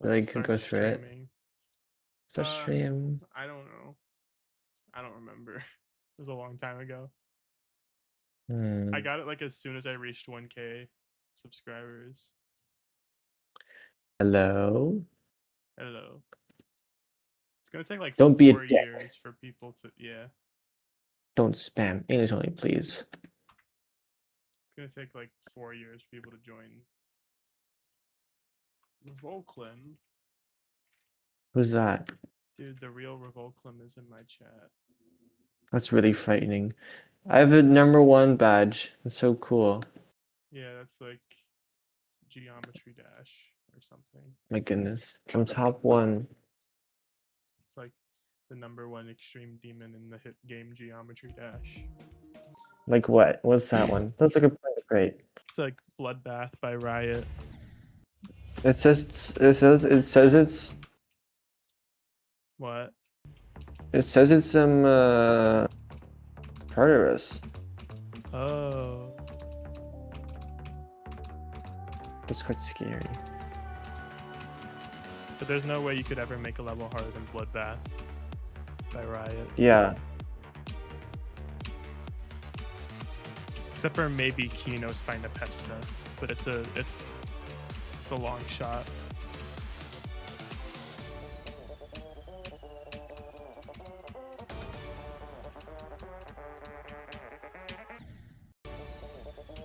Like Start go through it. streaming. Start stream. I don't know. I don't remember. It was a long time ago. I Hmm. got it like as soon as I reached 1K subscribers. Hello. Hello. It's gonna take like Don't be a 4 years dick. for people to Don't spam. English only, please. It's gonna take like 4 years for people to join. Revolklim. Who's that? Dude, the real Revolklim is in my chat. That's really frightening. I have a #1 badge. That's so cool. Yeah, that's like Geometry Dash or something. My goodness. I'm top 1. It's like the #1 extreme demon in the hit game Geometry Dash. Like what? What's that one? That's like a great. It's like Bloodbath by Riot. It says it's What? Tartarus. Oh. That's quite scary. But there's no way you could ever make a level harder than Bloodbath by Riot. Yeah. Except for maybe Kino Spina Pesta, but it's a long shot.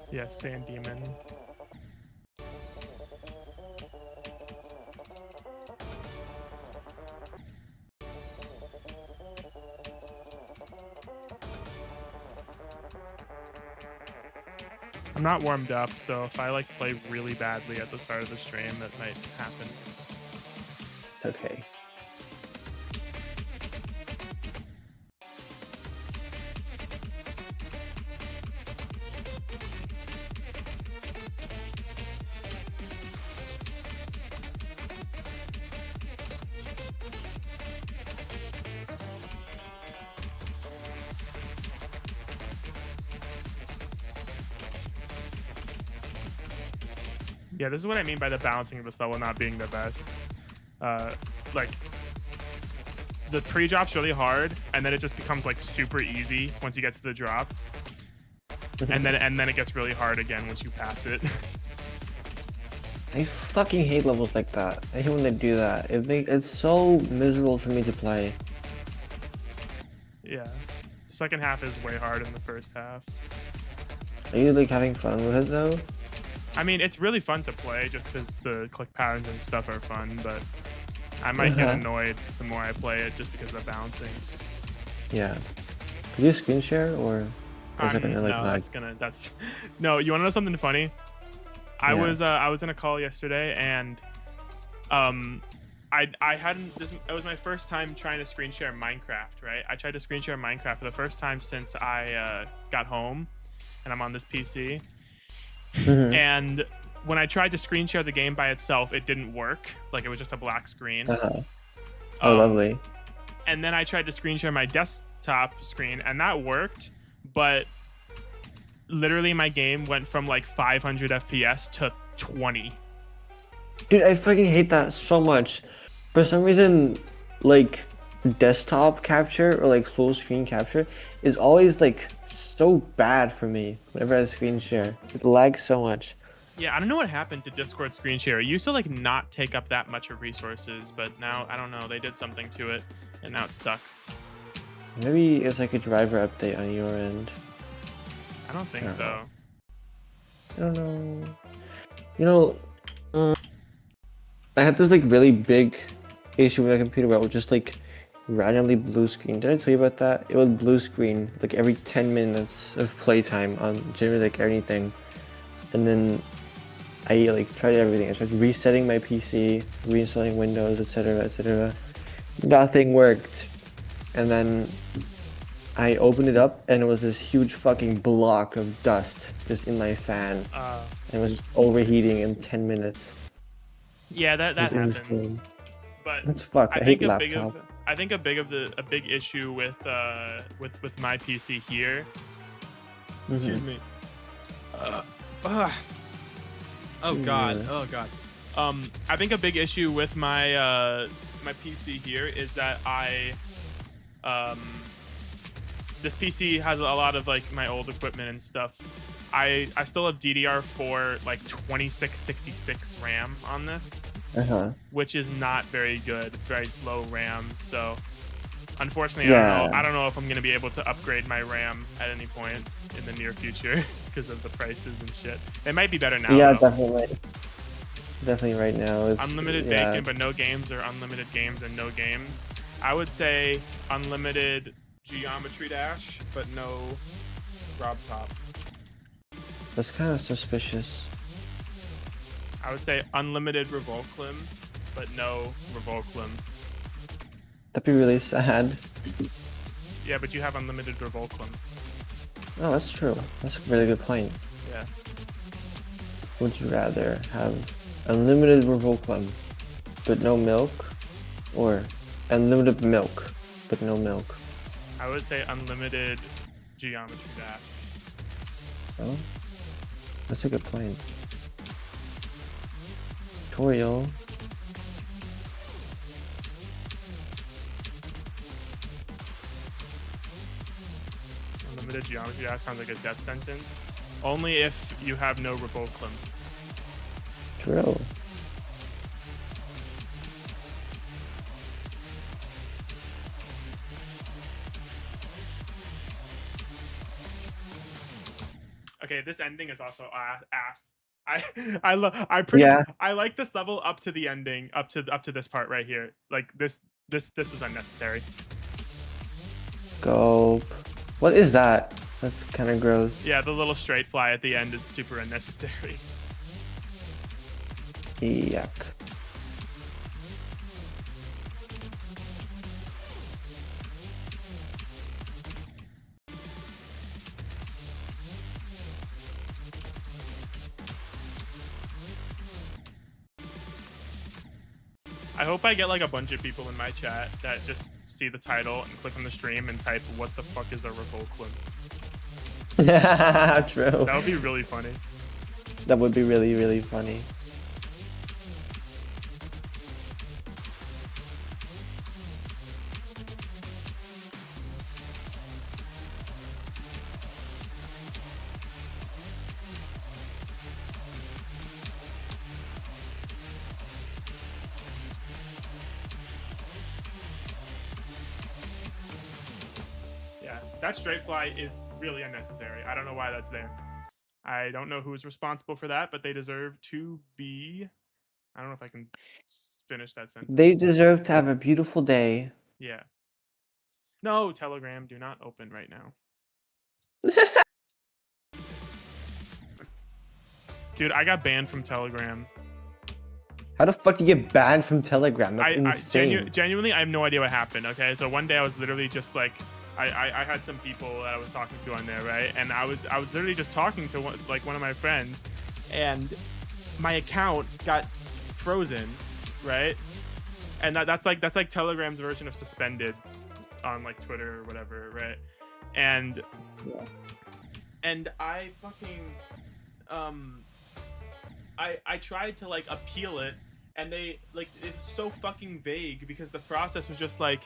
Yeah, Sand Demon. I'm not warmed up, so if I like play really badly at the start of the stream, that might happen. It's okay. Yeah, this is what I mean by the balancing of this level not being the best. Like the pre-drop's really hard, and then it just becomes like super easy once you get to the drop, and then it gets really hard again once you pass it. I fucking hate levels like that. I hate when they do that. It's so miserable for me to play. Yeah, the second half is way harder than the first half. Are you like having fun with it though? I mean, it's really fun to play just because the click patterns and stuff are fun, but I might get annoyed the more I play it just because of the bouncing. Yeah. Could you screen share or is it gonna like no, that's no. You want to know something funny? I was in a call yesterday and I hadn't it was my first time trying to screen share Minecraft, right? I tried to screen share Minecraft for the first time since I got home and I'm on this PC. And when I tried to screen share the game by itself, it didn't work. Like it was just a black screen. Oh, lovely. And then I tried to screen share my desktop screen and that worked, but literally my game went from like 500 FPS to 20. Dude, I fucking hate that so much. For some reason, like desktop capture or like full screen capture is always like so bad for me whenever I screen share. It lags so much. Yeah, I don't know what happened to Discord screen share. It used to like not take up that much of resources, but now I don't know. They did something to it, and now it sucks. Maybe it's like a driver update on your end. I don't think so. I don't know. You know, I had this like really big issue with my computer where it would just like randomly blue screen. Did I tell you about that? It would blue screen like every 10 minutes of playtime on generally like anything. And then I like tried everything. I tried resetting my PC, reinstalling Windows, etc., etc. Nothing worked. And then I opened it up and it was this huge fucking block of dust just in my fan. It was overheating in 10 minutes. Yeah, that happens. Insane. But that's fucked. I hate laptop. I think a big issue with my PC here. Excuse me. Oh god. Oh god. I think a big issue with my my PC here is that um this PC has a lot of like my old equipment and stuff. I still have DDR4 like 2666 RAM on this, which is not very good. It's very slow RAM. So unfortunately, Yeah. I don't know if I'm gonna be able to upgrade my RAM at any point in the near future because of the prices and shit. It might be better now. Yeah, though. definitely. Definitely right now. It's Unlimited bacon, but no games, or unlimited games and no games. I would say unlimited Geometry Dash, but no Rob Top. That's kind of suspicious. I would say unlimited revolklim, but no revolklim. That'd be really sad. Yeah, but you have unlimited revolklim. Oh, that's true. That's a really good point. Yeah. Would you rather have unlimited revolklim, but no milk, or unlimited milk, but no milk? I would say unlimited Geometry Dash. Oh, that's a good point. Tutorial. Unlimited Geometry Dash sounds like a death sentence. Only if you have no revolklim. True. Okay, this ending is also ass. I like this level up to the ending, up to this part right here. Like this was unnecessary. Gulp. What is that? That's kind of gross. Yeah, the little straight fly at the end is super unnecessary. Yuck. I hope I get like a bunch of people in my chat that just see the title and click on the stream and type, "What the fuck is a revolklim?" Yeah, true. That would be really funny. That would be really, really funny. Yeah, that straight fly is really unnecessary. I don't know why that's there. I don't know who's responsible for that, but they deserve to be. I don't know if I can finish that sentence. They deserve to have a beautiful day. Yeah. No, Telegram, do not open right now. Dude, I got banned from Telegram. How the fuck do you get banned from Telegram? That's insane. Genuinely, I have no idea what happened, okay? So one day I was literally just like, I had some people that I was talking to on there, right? And I was literally just talking to one of my friends, and my account got frozen, right? And that's like Telegram's version of suspended on like Twitter or whatever, right? And Yeah. and I fucking I tried to like appeal it, and they like, it's so fucking vague because the process was just like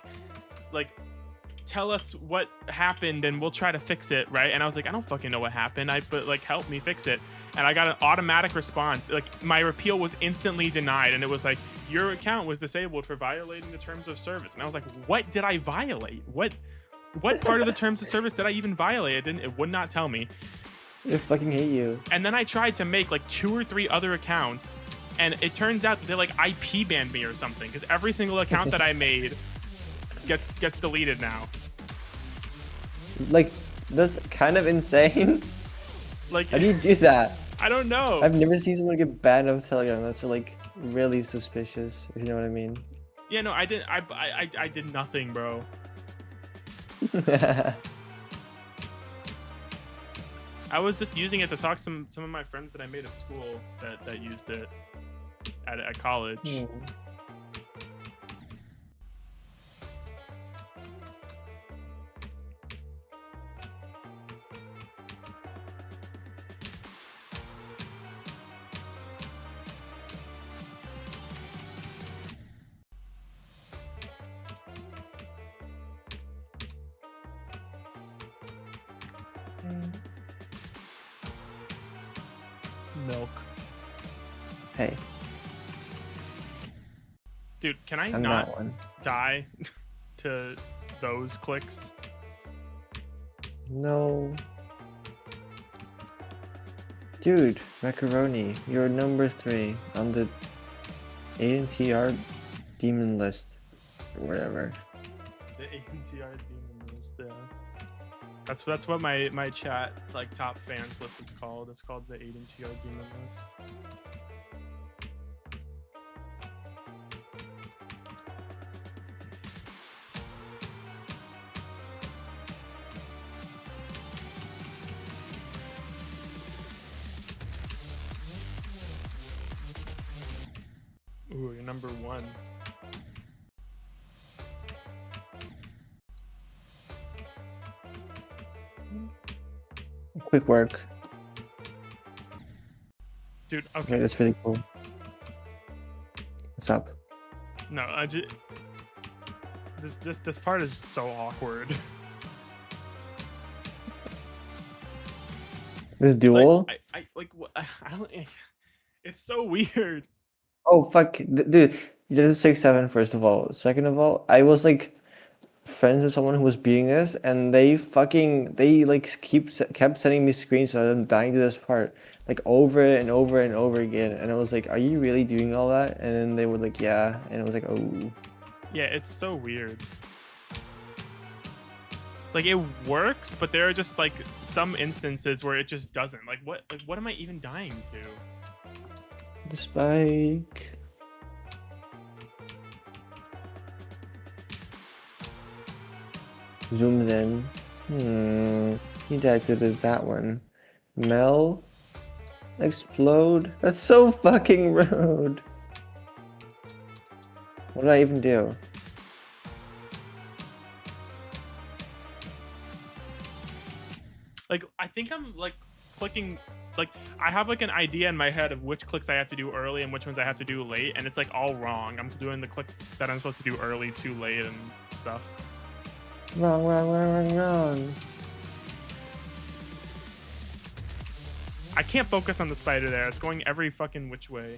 tell us what happened and we'll try to fix it, right? And I was like, I don't fucking know what happened, but like help me fix it. And I got an automatic response, like my repeal was instantly denied, and it was like, your account was disabled for violating the terms of service. And I was like, what did I violate? What part of the terms of service did I even violate? It would not tell me. They fucking hate you. And then I tried to make like 2 or 3 other accounts, and it turns out that they like IP banned me or something, because every single account that I made gets deleted now. Like, that's kind of insane. Like, how do you do that? I don't know. I've never seen someone get banned off Telegram. That's like really suspicious, if you know what I mean. Yeah, no, I did nothing, bro. I was just using it to talk to some of my friends that I made at school that used it at college. Milk. Hey, Dude, can I I'm not that one. die to those clicks? No. Dude, macaroni, you're number 3 on the ANTR demon list. Or whatever. The ANTR demon list, yeah. That's what my chat like top fans list is called. It's called the ANTR demon list. Ooh, you're number 1. Quick work. Dude, Okay, okay. that's really cool. What's up? No, I just this part is so awkward. This duel? Like, I like what I don't. It's so weird. Oh fuck, dude! You did a 6-7 first of all. Second of all, I was like friends with someone who was beating this, and they like kept sending me screenshots of them dying to this part, like over and over and over again. And I was like, "Are you really doing all that?" And then they were like, "Yeah," and I was like, "Oh." Yeah, it's so weird. Like it works, but there are just like some instances where it just doesn't. Like what am I even dying to? The spike. Zooms in. He died to that one. Mel. Explode. That's so fucking rude. What did I even do? Like I think I'm like clicking. Like I have like an idea in my head of which clicks I have to do early and which ones I have to do late, and it's like all wrong. I'm doing the clicks that I'm supposed to do early too late and stuff. Wrong, wrong, wrong, wrong, wrong. I can't focus on the spider there. It's going every fucking which way.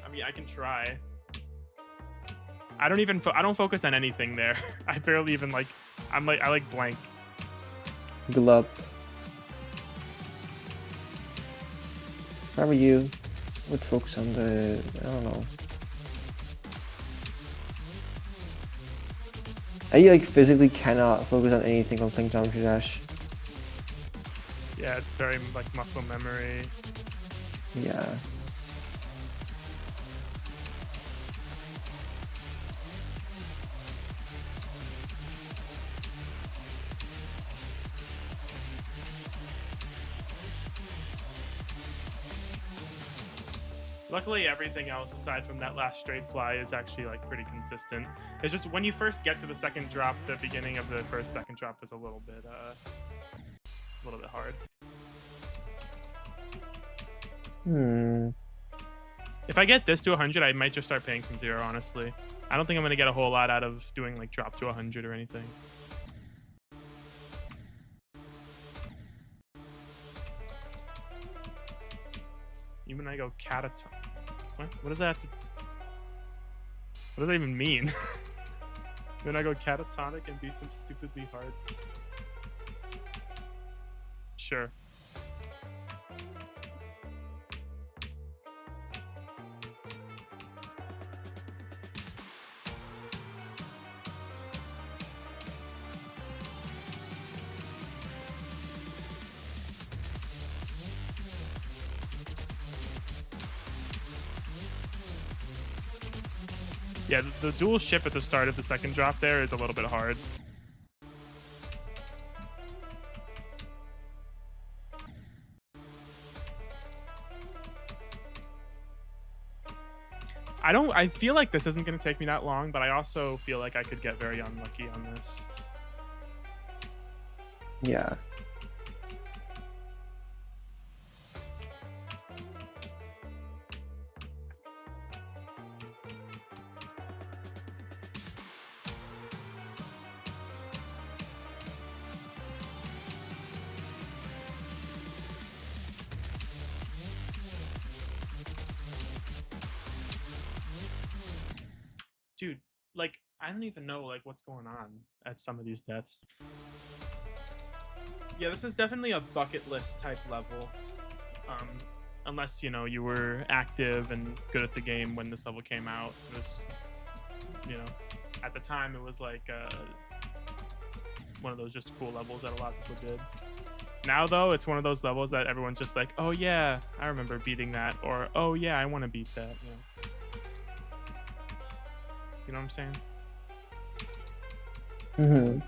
I mean, I can try. I don't focus on anything there. I barely even like. I like blank. Glup. How are you? Would focus on the. I don't know. I like physically cannot focus on anything on playing Geometry Dash. Yeah, it's very like muscle memory. Yeah. Luckily, everything else aside from that last straight fly is actually like pretty consistent. It's just when you first get to the second drop, the beginning of the second drop is a little bit hard. If I get this to 100, I might just start paying from 0, honestly. I don't think I'm going to get a whole lot out of doing like drop to 100 or anything. Even I go catatonic. What does that have to... What does that even mean? Then I go catatonic and beat some stupidly hard. Sure. Yeah, the dual ship at the start of the second drop there is a little bit hard. I feel like this isn't going to take me that long, but I also feel like I could get very unlucky on this. Yeah. dude, like I don't even know like what's going on at some of these deaths. Yeah, this is definitely a bucket list type level. Unless you know you were active and good at the game when this level came out. It was, you know, at the time it was like one of those just cool levels that a lot of people did. Now though, it's one of those levels that everyone's just like, oh yeah, I remember beating that, or oh yeah, I want to beat that. You know what I'm saying? Mm-hmm.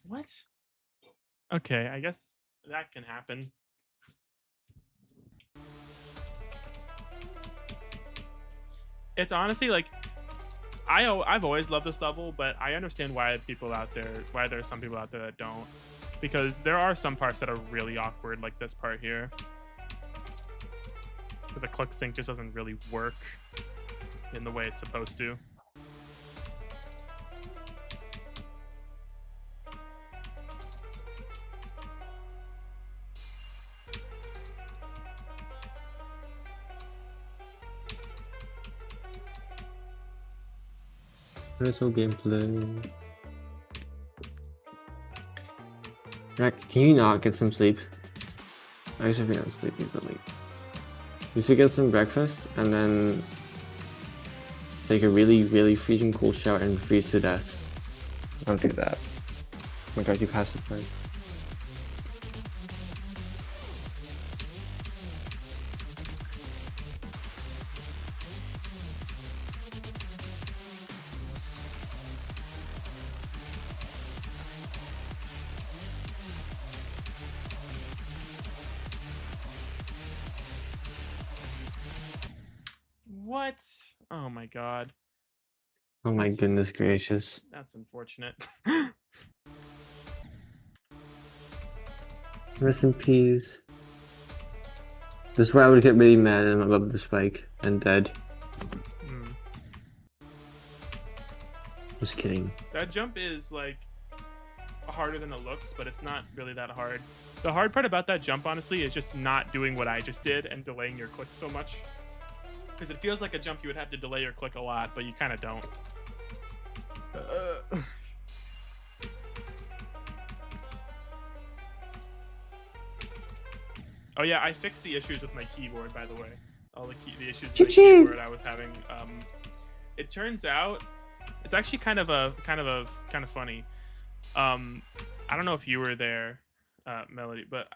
What? Okay, I guess that can happen. It's honestly like I've always loved this level, but I understand why there's some people out there that don't, because there are some parts that are really awkward, like this part here, because the click sync just doesn't really work in the way it's supposed to. There's no gameplay. Jack, can you not get some sleep? I used to be not sleepy, but like, you should get some breakfast and then take a really, really freezing cold shower and freeze to death. Don't do that. Oh my god, you passed the point. What? Oh my god. Oh my goodness gracious. That's unfortunate. Rest in peace. This is where I would get really mad and above the spike and dead. Just kidding. That jump is like harder than it looks, but it's not really that hard. The hard part about that jump, honestly, is just not doing what I just did and delaying your click so much. Because it feels like a jump you would have to delay your click a lot, but you kind of don't. Oh yeah, I fixed the issues with my keyboard, by the way. All the issues with my keyboard I was having. It turns out it's actually kind of funny. I don't know if you were there, Melody, but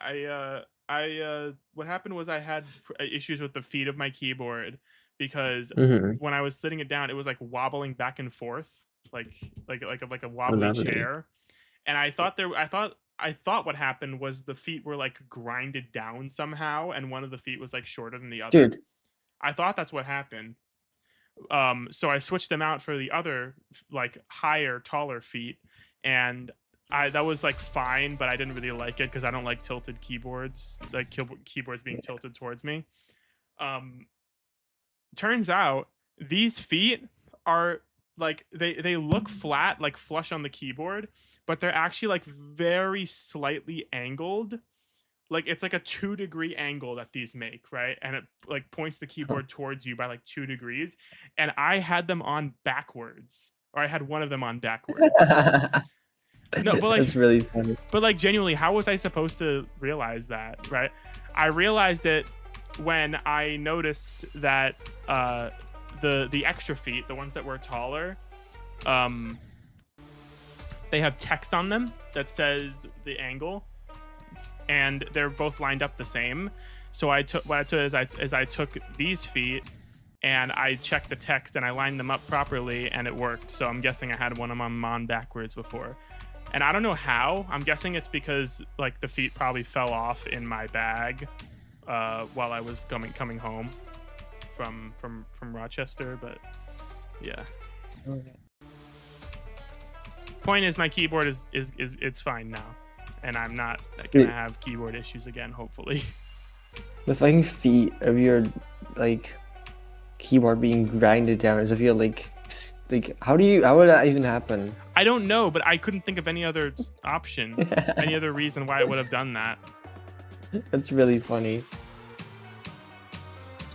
what happened was I had issues with the feet of my keyboard because when I was sitting it down, it was like wobbling back and forth, like a wobbly chair. And I thought what happened was the feet were like grinded down somehow, and one of the feet was like shorter than the other. Dude. I thought that's what happened. So I switched them out for the other like higher, taller feet, and that was like fine, but I didn't really like it because I don't like tilted keyboards, like keyboards being tilted towards me. Turns out these feet are like they look flat, like flush on the keyboard, but they're actually like very slightly angled. Like it's like a 2-degree angle that these make, right? And it like points the keyboard towards you by like 2 degrees. And I had them on backwards, or I had one of them on backwards. No, but like, that's really funny. But like genuinely, how was I supposed to realize that, right? I realized it when I noticed that the extra feet, the ones that were taller, they have text on them that says the angle, and they're both lined up the same. So I took I took these feet and I checked the text and I lined them up properly, and it worked. So I'm guessing I had one of them on backwards before. And I don't know how. I'm guessing it's because like the feet probably fell off in my bag while I was coming home from Rochester. But yeah. Okay. Point is, my keyboard is it's fine now, and I'm not gonna have keyboard issues again, hopefully. The fucking feet of your like keyboard being grinded down as if you're like how would that even happen? I don't know, but I couldn't think of any other option, any other reason why I would have done that. That's really funny.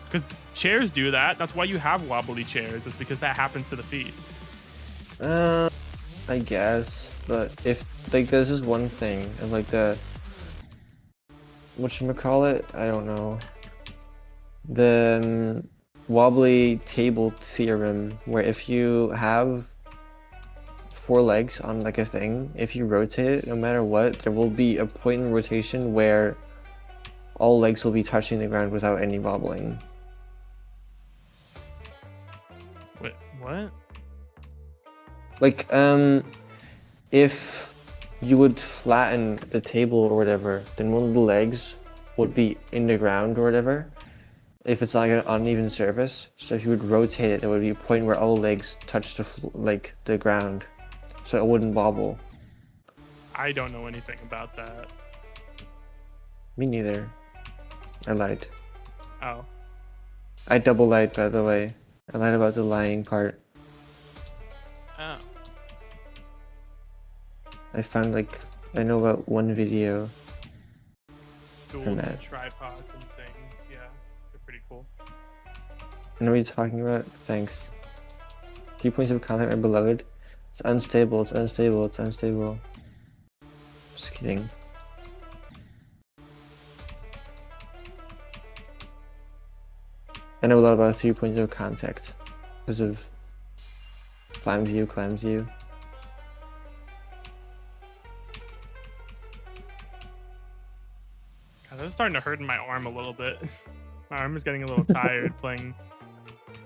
Because chairs do that. That's why you have wobbly chairs, is because that happens to the feet. I guess, but if like there's this one thing of like the whatchamacallit, I don't know, the wobbly table theorem, where if you have 4 legs on like a thing, if you rotate it, no matter what, there will be a point in rotation where all legs will be touching the ground without any wobbling. Wait, what? Like, if you would flatten the table or whatever, then one of the legs would be in the ground or whatever. If it's like an uneven surface, so if you would rotate it, there would be a point where all legs touch the ground, so it wouldn't wobble. I don't know anything about that. Me neither. I lied. Oh. I double lied, by the way. I lied about the lying part. Oh. I know about one video. Stools and tripods and things. Yeah, they're pretty cool. I know what you're talking about. Thanks. 3 points of contact are beloved. It's unstable, it's unstable, it's unstable. Just kidding. I know a lot about 3 points of contact because of climb view. God, this is starting to hurt in my arm a little bit. My arm is getting a little tired playing.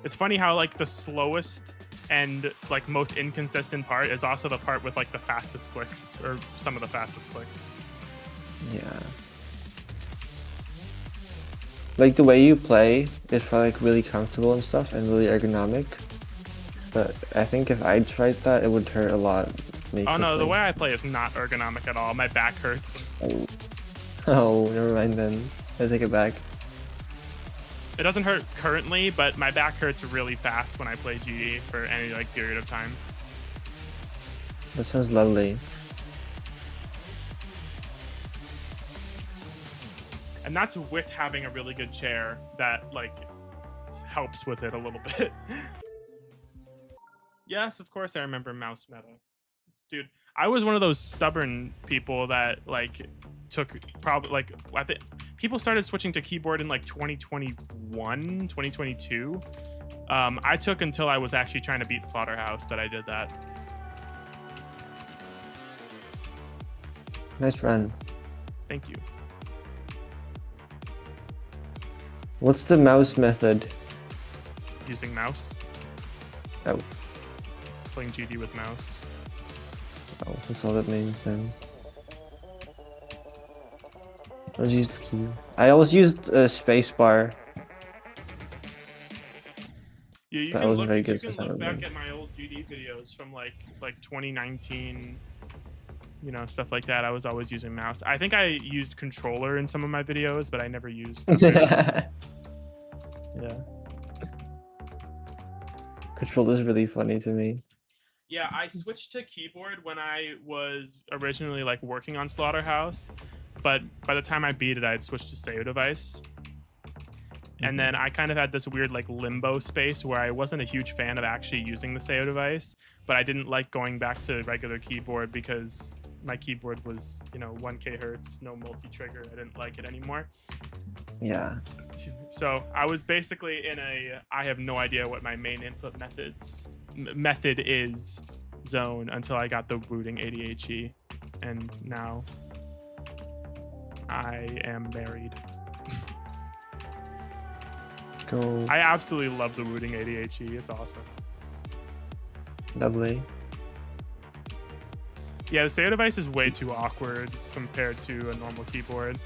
It's funny how like the slowest and like most inconsistent part is also the part with like the fastest clicks, or some of the fastest clicks. Yeah. Like the way you play is probably like really comfortable and stuff and really ergonomic. But I think if I tried that, it would hurt a lot. Oh no, the way I play is not ergonomic at all. My back hurts. Oh, never mind then. I take it back. It doesn't hurt currently, but my back hurts really fast when I play GD for any like period of time. That sounds lovely. And that's with having a really good chair that like helps with it a little bit. Yes, of course I remember mouse meta. Dude, I was one of those stubborn people that like took probably like I think people started switching to keyboard in like 2021, 2022. I took until I was actually trying to beat Slaughterhouse that I did that. Nice run. Thank you. What's the mouse method? Using mouse. Oh. Playing GD with mouse. Oh, that's all that means then. I always used Q. I always used spacebar. Yeah, you But I can wasn't look, very good you can since I look back remember. at my old GD videos from like 2019, you know, stuff like that. I was always using mouse. I think I used controller in some of my videos, but I never used. Yeah. Controller is really funny to me. Yeah, I switched to keyboard when I was originally like working on Slaughterhouse, but by the time I beat it, I had switched to Sayo device. And then I kind of had this weird like limbo space where I wasn't a huge fan of actually using the Sayo device, but I didn't like going back to regular keyboard because my keyboard was, you know, 1K hertz, no multi-trigger. I didn't like it anymore. Yeah. So I was basically in a I have no idea what my main input method is zone until I got the rooting ADHD, and now I am married. Go. I absolutely love the rooting ADHD. It's awesome. Lovely. Yeah, the Sayo device is way too awkward compared to a normal keyboard.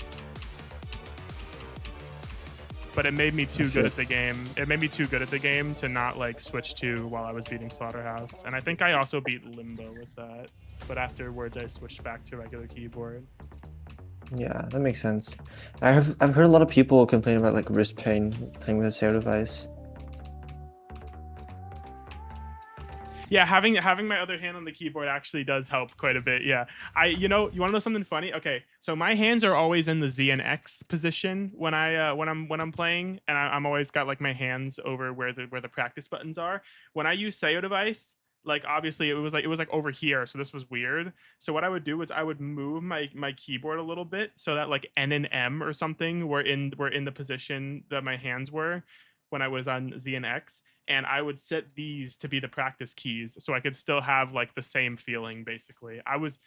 But it made me too good at the game. It made me too good at the game to not like switch to while I was beating Slaughterhouse. And I think I also beat Limbo with that. But afterwards I switched back to regular keyboard. Yeah, that makes sense. I've heard a lot of people complain about like wrist pain playing with a SEO device. Yeah, having my other hand on the keyboard actually does help quite a bit. Yeah, you want to know something funny? Okay, so my hands are always in the Z and X position when I'm playing, and I'm always got like my hands over where the practice buttons are. When I use SEO device, like obviously it was like over here, so this was weird. So what I would do is I would move my keyboard a little bit so that like N and M or something were in the position that my hands were when I was on Z and X, and I would set these to be the practice keys so I could still have like the same feeling basically. I was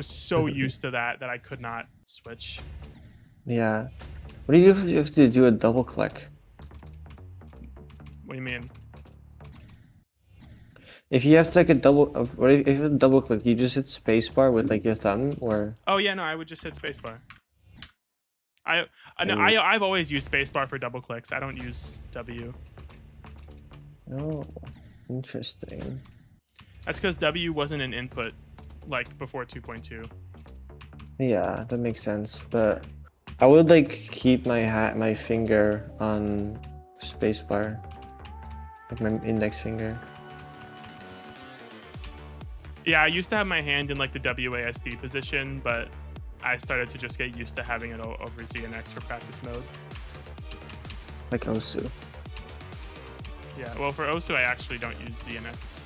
so used to that I could not switch. Yeah. What do you do if you have to do a double click? What do you mean? If you have to like a double, what if you have a double click? Do you just hit spacebar with like your thumb, or? Oh yeah, no, I would just hit spacebar. I no, Ooh. I've always used spacebar for double clicks. I don't use W. Oh, interesting. That's because W wasn't an input like before 2.2. Yeah, that makes sense. But I would like keep my finger on spacebar, like my index finger. Yeah, I used to have my hand in like the WASD position, but I started to just get used to having it over Z and X for practice mode. Like Osu. Yeah, well, for Osu, I actually don't use Z and X.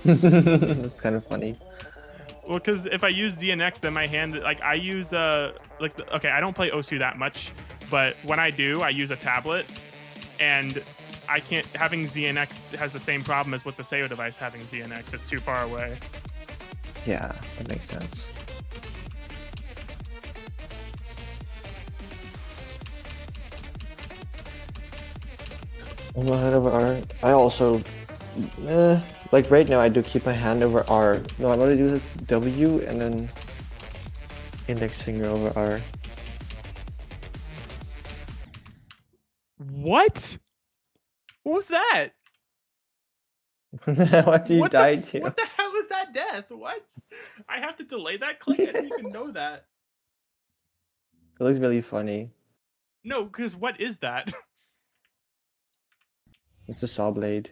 That's kind of funny. Well, because if I use Z and X, then my hand, like I use okay, I don't play Osu that much, but when I do, I use a tablet, and I can't, having Z and X has the same problem as with the SEO device having Z and X. It's too far away. Yeah, that makes sense. Head over R. I also, like right now, I do keep my hand over R. No, I'm gonna do W and then index finger over R. What? What was that? What do you die to? What the hell is that death? What? I have to delay that click? I didn't even know that. It looks really funny. No, because what is that? It's a saw blade.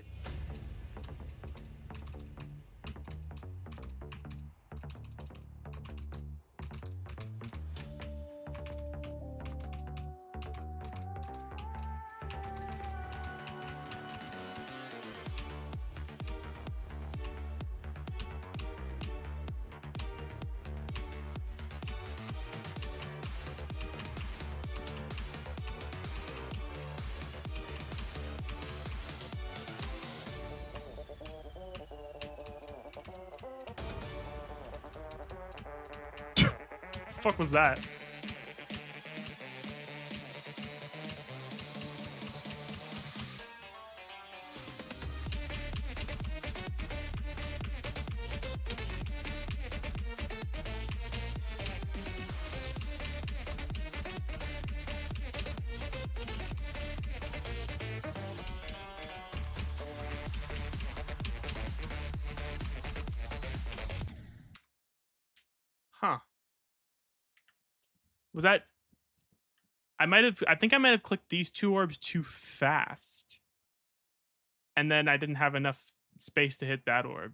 The fuck was that? Huh. Was that... I think I might have clicked these two orbs too fast. And then I didn't have enough space to hit that orb.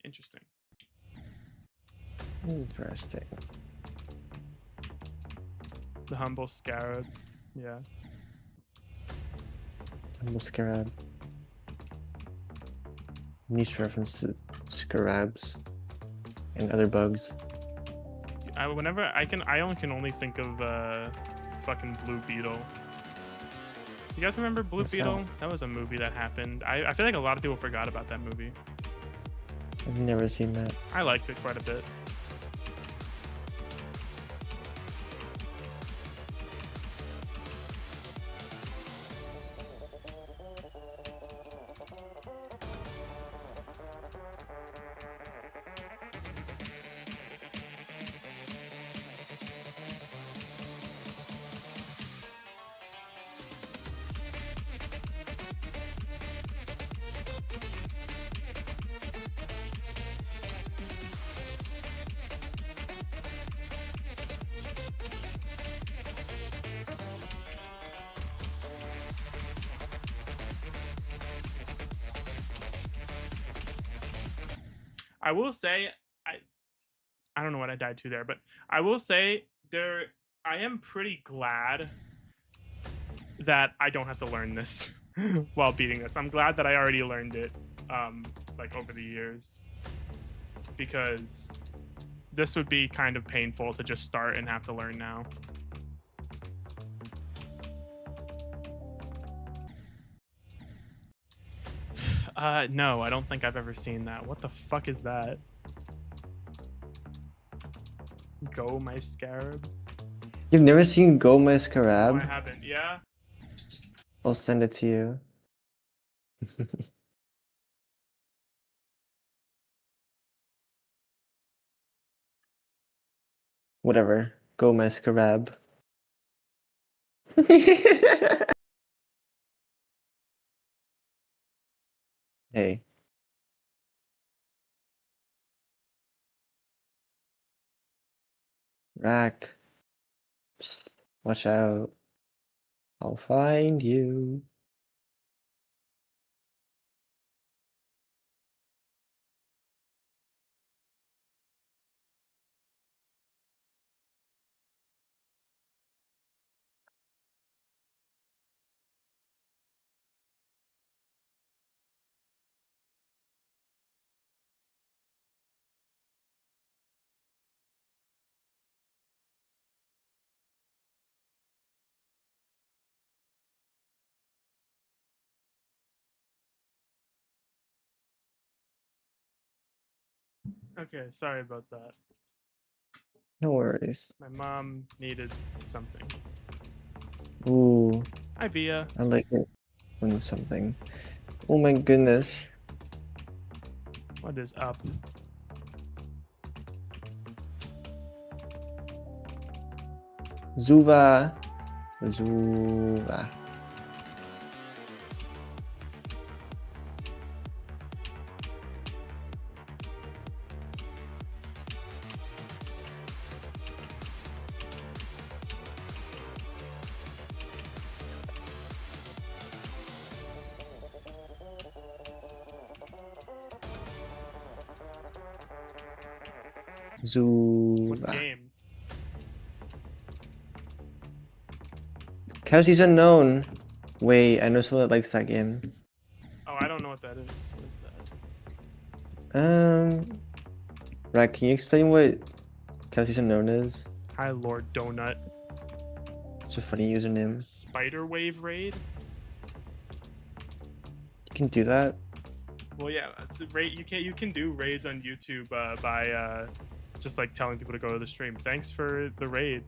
Interesting. Interesting. The humble scarab. Yeah. Humble scarab. Niche reference to scarabs and other bugs. Whenever I only think of fucking Blue Beetle. You guys remember Blue Beetle? That was a movie that happened. I feel like a lot of people forgot about that movie. I've never seen that. I liked it quite a bit. I will say I don't know what I died to there, but I will say I am pretty glad that I don't have to learn this while beating this. I'm glad that I already learned it like over the years, because this would be kind of painful to just start and have to learn now. No, I don't think I've ever seen that. What the fuck is that? Go my scarab? You've never seen Go My No, I Scarab? haven't. Yeah? I'll send it to you. Whatever. Go My Scarab. Hey. Rack. Psst, watch out. I'll find you. Okay, sorry about that. No worries. My mom needed something. Ooh, Hi, Via. I like it when something. Oh my goodness. What is up? Zuva. Zuva. What Zuva. game? Kelsey's Unknown. Wait, I know someone that likes that game. Oh, I don't know what that is. What is that? Rack, can you explain what Kelsey's Unknown is? Hi, Lord Donut. It's a funny username. Spider Wave raid? You can do that? Well, yeah, it's a raid. You can do raids on YouTube by just like telling people to go to the stream. Thanks for the raid.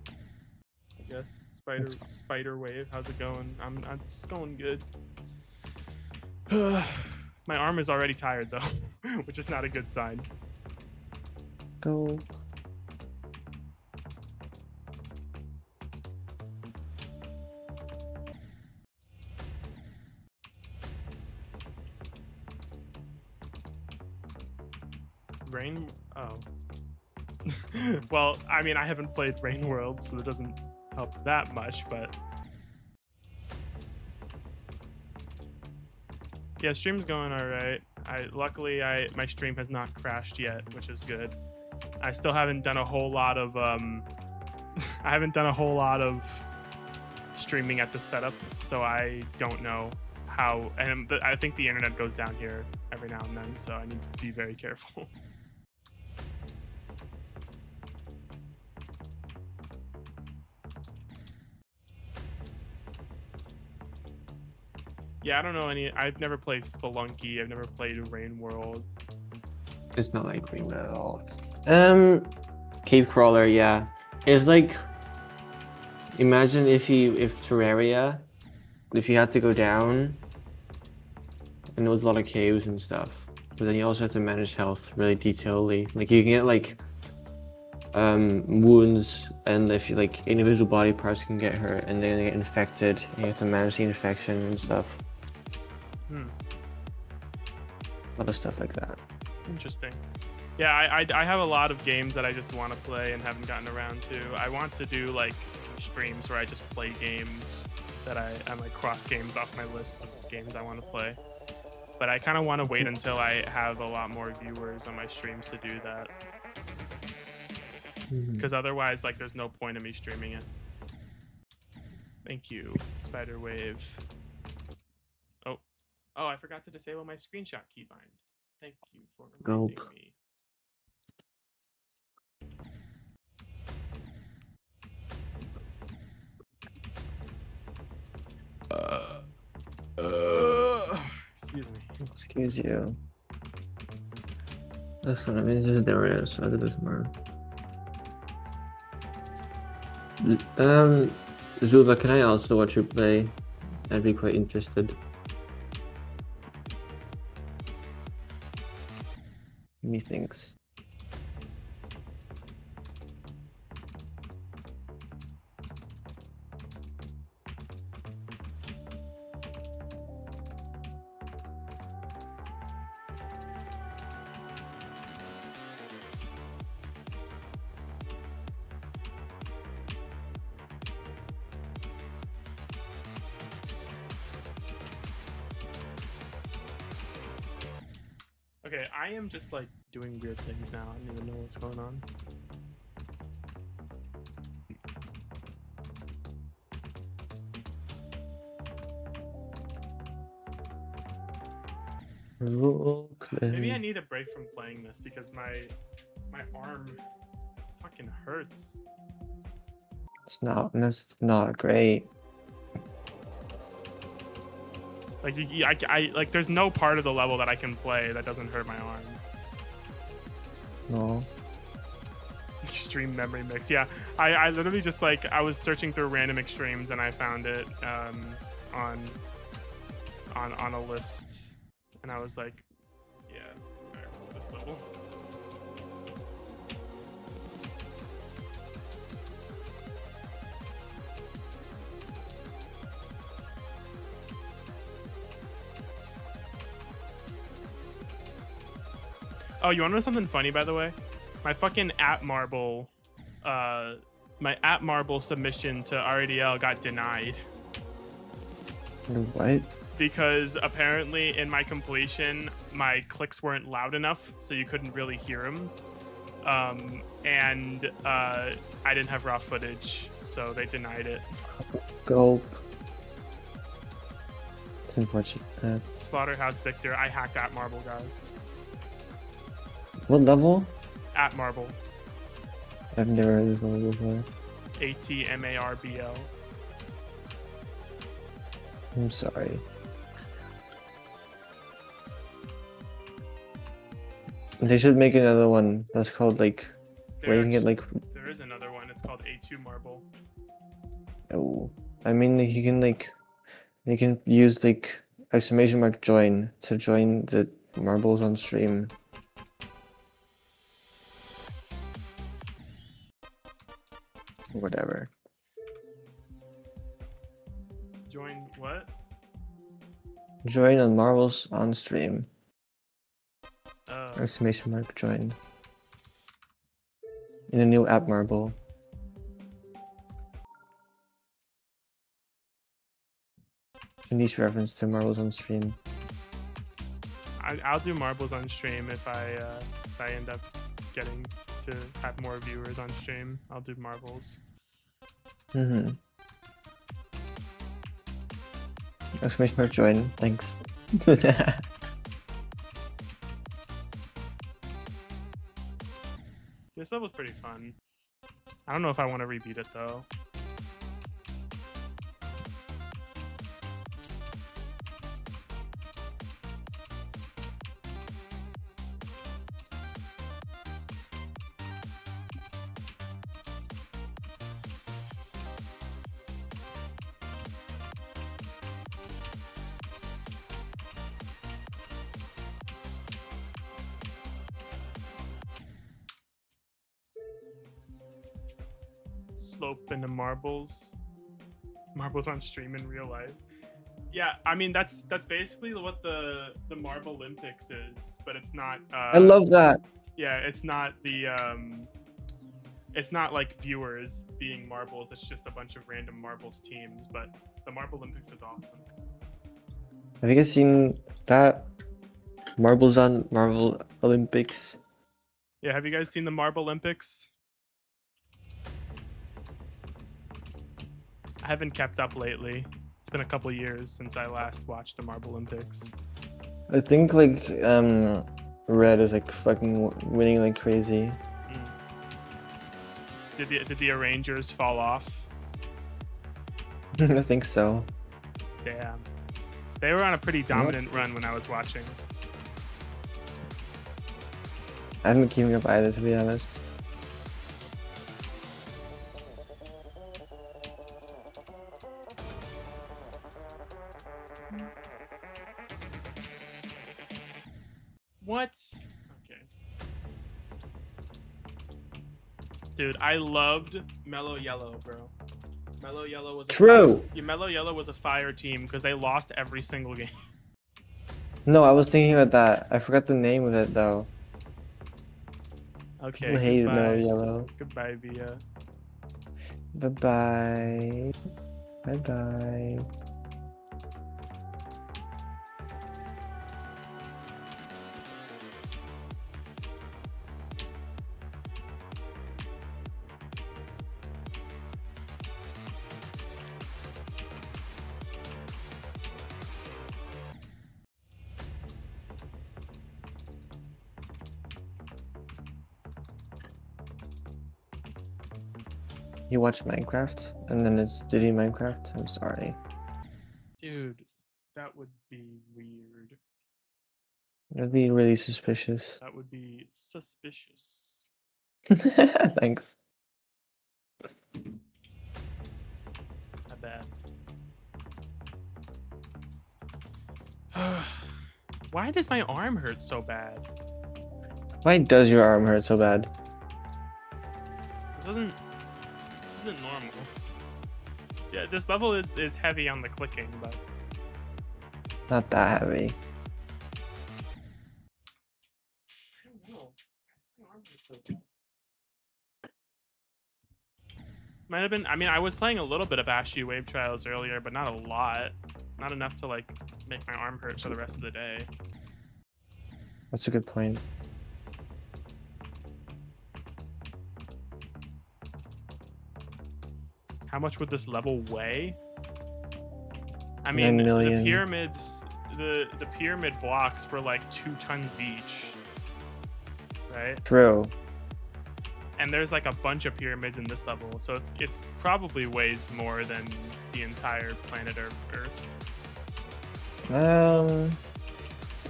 I guess Spider Wave. How's it going? It's going good. My arm is already tired though, which is not a good sign. Go. Rain. Oh. Well, I mean, I haven't played Rain World, so it doesn't help that much, but yeah, stream's going all right. Luckily my stream has not crashed yet, which is good. I still haven't done a whole lot of I haven't done a whole lot of streaming at the setup, so I don't know how. And I think the internet goes down here every now and then, so I need to be very careful. Yeah, I don't know any. I've never played Spelunky. I've never played Rain World. It's not like Green at all. Cave Crawler, yeah. It's like, imagine if Terraria, if you had to go down, and there was a lot of caves and stuff, but then you also have to manage health really detailedly. Like you can get like wounds, and if you like individual body parts can get hurt, and then they get infected, and you have to manage the infection and stuff. A lot of stuff like that. Interesting. Yeah, I have a lot of games that I just want to play and haven't gotten around to. I want to do like some streams where I just play games that I'm like cross games off my list of games I want to play. but I kind of want to wait until I have a lot more viewers on my streams to do that. Because otherwise, like, there's no point in me streaming it. Thank you, Spider Wave. Oh, I forgot to disable my screenshot keybind. Thank you for reminding me. Excuse me. Excuse you. That's what I mean. There it is. I'll do this tomorrow. Zuva, can I also watch you play? I'd be quite interested. Methinks. Okay, I am just like doing weird things now. I don't even know what's going on. Maybe I need a break from playing this because my arm fucking hurts. That's not great. Like I like there's no part of the level that I can play that doesn't hurt my arm. No. Extreme memory mix. Yeah, I literally just like I was searching through random extremes and I found it on a list, and I was like, yeah, I remember this level. Oh, you want to know something funny, by the way? My fucking @marble, my @marble submission to RADL got denied. What? Because apparently in my completion, my clicks weren't loud enough, so you couldn't really hear them. And I didn't have raw footage, so they denied it. Go. It's unfortunate. Slaughterhouse Victor, I hacked @marble, guys. What level? @marble. I've never heard this level before. ATMARBL. I'm sorry. They should make another one that's called like where you can get like. There is another one. It's called A2Marble. Oh, I mean like, you can use like exclamation mark join to join the marbles on stream. Whatever. Join what? Join on marbles on stream. Oh. Exclamation mark join. In a new @marble. A niche reference to marbles on stream. I'll do marbles on stream if I end up getting to have more viewers on stream. I'll do marbles. Exclamation mark join. Thanks. This level's pretty fun. I don't know if I want to repeat it though. Slope into marbles on stream in real life. Yeah, I mean that's basically what the Marble Olympics is, but it's not I love that. Yeah, it's not the it's not like viewers being marbles, it's just a bunch of random marbles teams, but the Marble Olympics is awesome. Have you guys seen that Marbles on Marvel Olympics. Yeah, have you guys seen the Marble Olympics? I haven't kept up lately. It's been a couple years since I last watched the Marble Olympics. I think like Red is like fucking winning like crazy. Did the arrangers fall off? I think so. Damn. They were on a pretty dominant run when I was watching. I haven't been keeping up either, to be honest. What? Okay. Dude, I loved Mellow Yellow, bro. Mellow Yellow was Mellow Yellow was a fire team because they lost every single game. No, I was thinking about that. I forgot the name of it though. Okay. People hated Mellow Yellow. Goodbye, Via. Bye bye. Bye bye. You watch Minecraft and then it's Diddy Minecraft? I'm sorry. Dude, that would be weird. That'd be really suspicious. That would be suspicious. Thanks. Not bad. Why does my arm hurt so bad? Why does your arm hurt so bad? This isn't normal. Yeah, this level is heavy on the clicking, but Not that heavy. I don't know. My arm hurts so bad. Might have been. I mean, I was playing a little bit of Ashy Wave Trials earlier, but not a lot. Not enough to like make my arm hurt for the rest of the day. That's a good point. How much would this level weigh? I mean, 9 million. the pyramids, the pyramid blocks were like 2 tons each, right? True. And there's like a bunch of pyramids in this level, so it's probably weighs more than the entire planet Earth.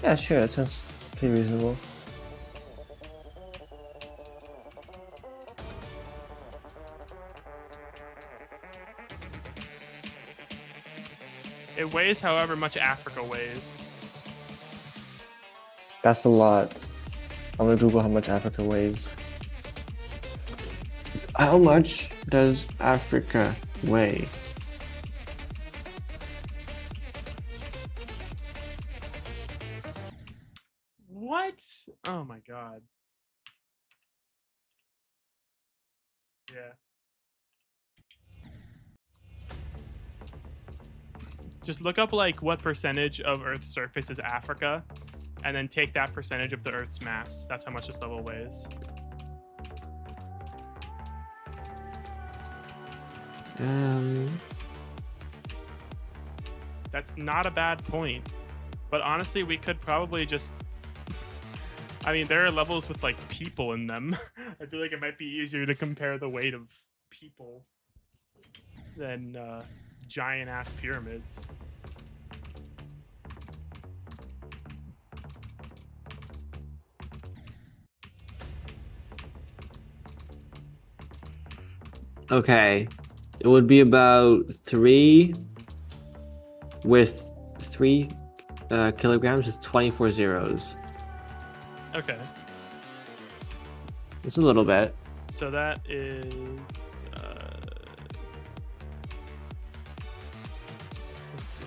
Yeah, sure. That sounds pretty reasonable. It weighs however much Africa weighs. That's a lot. I'm gonna Google how much Africa weighs. How much does Africa weigh? What? Oh my god. Yeah. Just look up like what percentage of Earth's surface is Africa, and then take that percentage of the Earth's mass. That's how much this level weighs. That's not a bad point. But honestly, we could probably just... I mean, there are levels with like people in them. I feel like it might be easier to compare the weight of people than giant ass pyramids. Okay. It would be about 3 with 3 kilograms with 24 zeros. Okay. It's a little bit. So that is... let's see.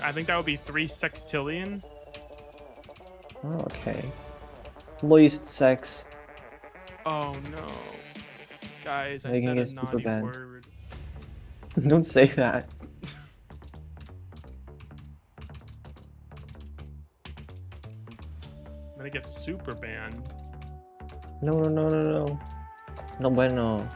I think that would be 3 sextillion. Oh, okay. Least sex. Oh no. Guys, I Making said a it super naughty bad. word. Don't say that. I'm gonna get super banned. No, no, no, no, no. No bueno.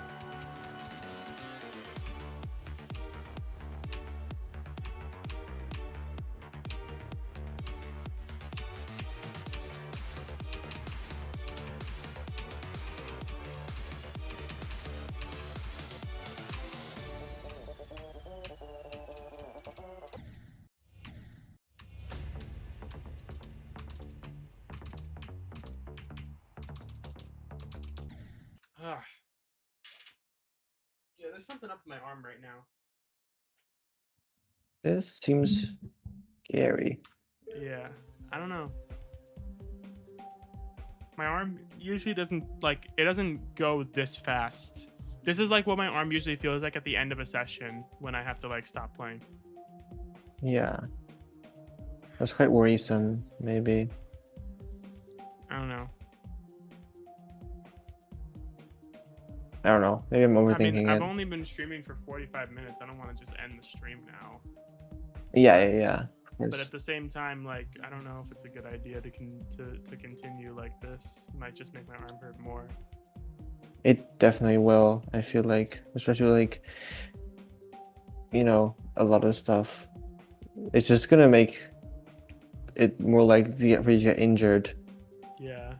Ugh. Yeah, there's something up in my arm right now. This seems scary. Yeah, I don't know. My arm usually doesn't like it doesn't go this fast. This is like what my arm usually feels like at the end of a session when I have to like stop playing. Yeah. That's quite worrisome, maybe. I don't know. I don't know. Maybe I'm I mean, overthinking I've it. only been streaming for 45 minutes. I don't want to just end the stream now. Yeah, yeah, yeah. Of But course. at the same time, like I don't know if it's a good idea to continue like this. It might just make my arm hurt more. It definitely will. I feel like, especially like, a lot of stuff. It's just gonna make it more likely to get for you to get injured, Yeah.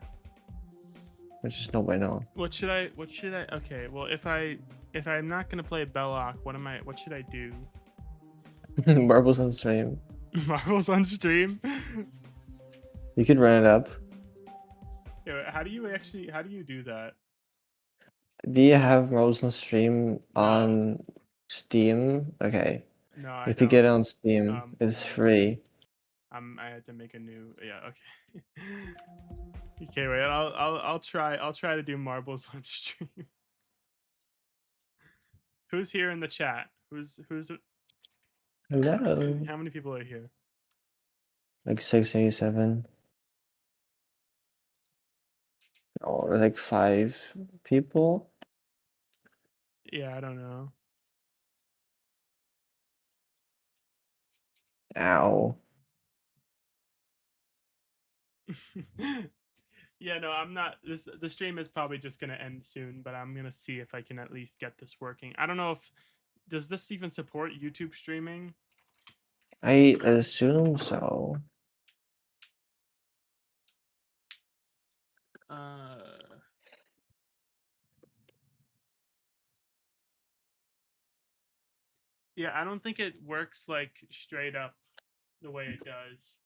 which is no bueno. What should I? Okay. Well, if I'm not gonna play belloq, what should I do? Marbles on stream. Marbles on stream. You could run it up. Yeah, how do you do that? Do you have Marbles on stream No. on Steam? Okay. No, You I have to get it don't. on Steam. It's Hold on. free. I had to make a new. Yeah. Okay. Okay. Wait. I'll try. I'll try to do marbles on stream. Who's here in the chat? Who's Hello. how many people are here? Like 687. Oh, there's like 5 people. Yeah, I don't know. Ow. Yeah, no, I'm not. The stream is probably just gonna end soon, but I'm gonna see if I can at least get this working. I don't know if does this even support YouTube streaming? I assume so. Yeah, I don't think it works like straight up the way it does.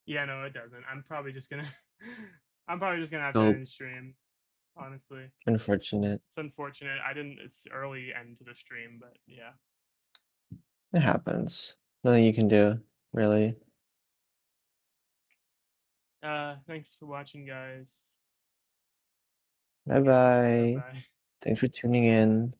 Yeah, no, it doesn't. I'm probably just gonna I'm probably just gonna have to So end stream, honestly. unfortunate. It's unfortunate. It's early end to the stream, but yeah. It happens. Nothing you can do, really. Thanks for watching, guys. Bye Yes, bye bye. bye. Thanks for tuning in.